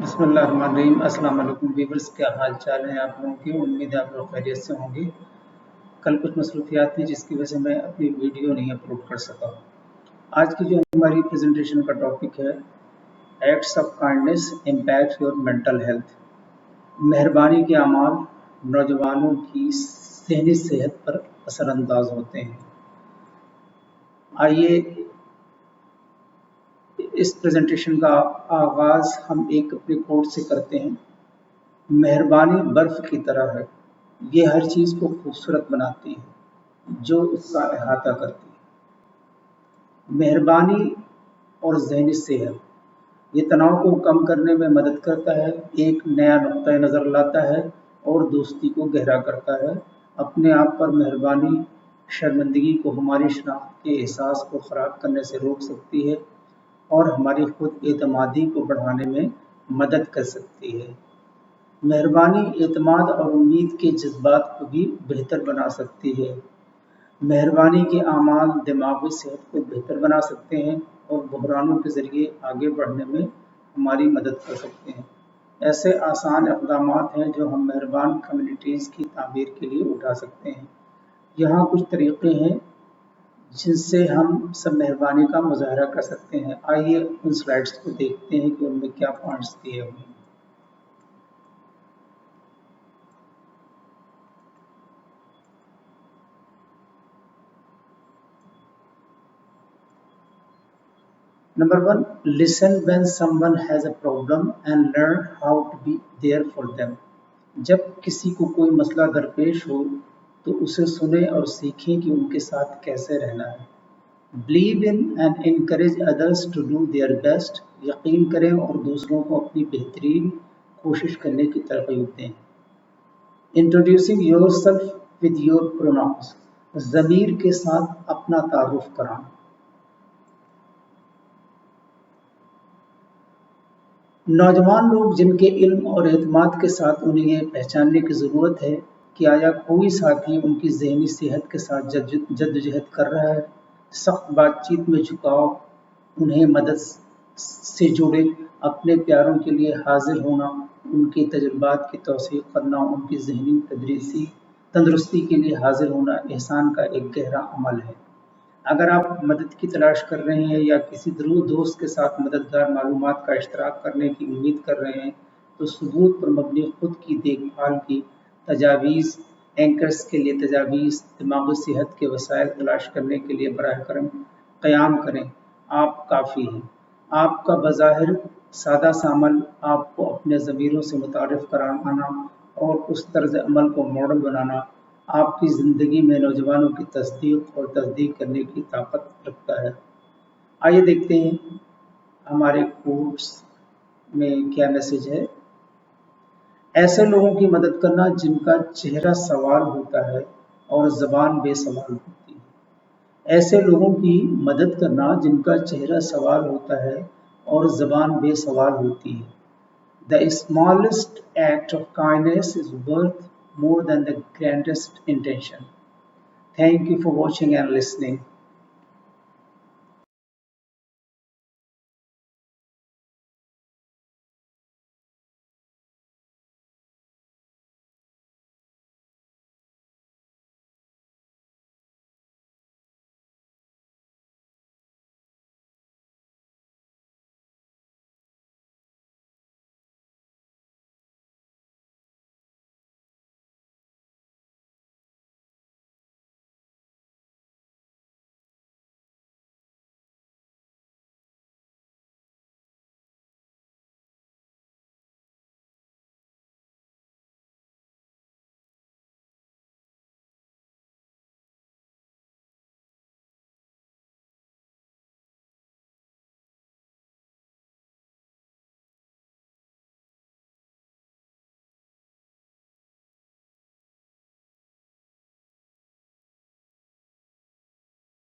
بسم اللہ الرحمن الرحیم۔ السلام علیکم ویورز، کیا حال چال ہیں آپ لوگوں کی؟ امید ہے آپ لوگ خیریت سے ہوں گے۔ کل کچھ مصروفیات تھیں جس کی وجہ سے میں اپنی ویڈیو نہیں اپلوڈ کر سکا۔ آج کی جو ہماری پریزنٹیشن کا ٹاپک ہے acts of kindness impact your mental health. مہربانی کے اعمال نوجوانوں کی ذہنی صحت پر اثر انداز ہوتے ہیں۔ آئیے اس پریزنٹیشن کا آغاز ہم ایک اپنے کوٹ سے کرتے ہیں۔ مہربانی برف کی طرح ہے، یہ ہر چیز کو خوبصورت بناتی ہے جو اس کا احاطہ کرتی ہے۔ مہربانی اور ذہنی صحت، یہ تناؤ کو کم کرنے میں مدد کرتا ہے، ایک نیا نقطہ نظر لاتا ہے اور دوستی کو گہرا کرتا ہے۔ اپنے آپ پر مہربانی شرمندگی کو ہماری شناخت کے احساس کو خراب کرنے سے روک سکتی ہے اور ہماری خود اعتمادی کو بڑھانے میں مدد کر سکتی ہے۔ مہربانی اعتماد اور امید کے جذبات کو بھی بہتر بنا سکتی ہے۔ مہربانی کے اعمال دماغی صحت کو بہتر بنا سکتے ہیں اور بحرانوں کے ذریعے آگے بڑھنے میں ہماری مدد کر سکتے ہیں۔ ایسے آسان اقدامات ہیں جو ہم مہربان کمیونٹیز کی تعمیر کے لیے اٹھا سکتے ہیں۔ یہاں کچھ طریقے ہیں جن سے ہم سب مہربانی کا مظاہرہ کر سکتے ہیں۔ آئیے ان سلائیڈز کو دیکھتے ہیں کہ ان میں کیا پوائنٹس دیے ہوئے ہیں۔ Number 1, listen when someone has a problem and learn how to be there for them. جب کسی کو کوئی مسئلہ درپیش ہو تو اسے سنیں اور سیکھیں کہ ان کے ساتھ کیسے رہنا ہے۔ Believe in and encourage others to do their best. یقین کریں اور دوسروں کو اپنی بہترین کوشش کرنے کی ترغیب دیں۔ Introducing yourself with your pronouns. ضمیر کے ساتھ اپنا تعارف کرائیں۔ نوجوان لوگ جن کے علم اور اعتماد کے ساتھ انہیں یہ پہچاننے کی ضرورت ہے کہ آیا کوئی ساتھی ان کی ذہنی صحت کے ساتھ جدوجہد کر رہا ہے۔ سخت بات چیت میں جھکاؤ انہیں مدد سے جوڑے، اپنے پیاروں کے لیے حاضر ہونا، ان کے تجربات کی توثیق کرنا، ان کی ذہنی تندرستی کے لیے حاضر ہونا احسان کا ایک گہرا عمل ہے۔ اگر آپ مدد کی تلاش کر رہے ہیں یا کسی دوست کے ساتھ مددگار معلومات کا اشتراک کرنے کی امید کر رہے ہیں تو ثبوت پر مبنی خود کی دیکھ بھال کی تجاویز، اینکرز کے لیے تجاویز، دماغی صحت کے وسائل تلاش کرنے کے لیے براہ کرم قیام کریں۔ آپ کافی ہیں۔ آپ کا بظاہر سادہ سا عمل آپ کو اپنے ضمیروں سے متعارف کرانا اور اس طرز عمل کو ماڈل بنانا آپ کی زندگی میں نوجوانوں کی تصدیق اور تصدیق کرنے کی طاقت رکھتا ہے۔ آئیے دیکھتے ہیں ہمارے کورس میں کیا میسج ہے۔ ایسے لوگوں کی مدد کرنا جن کا چہرہ سوال ہوتا ہے اور زبان بے سوال ہوتی ہے۔ ایسے لوگوں کی مدد کرنا جن کا چہرہ سوال ہوتا ہے اور زبان بے سوال ہوتی ہے۔ The smallest act of kindness is worth more than the grandest intention. Thank you for watching and listening.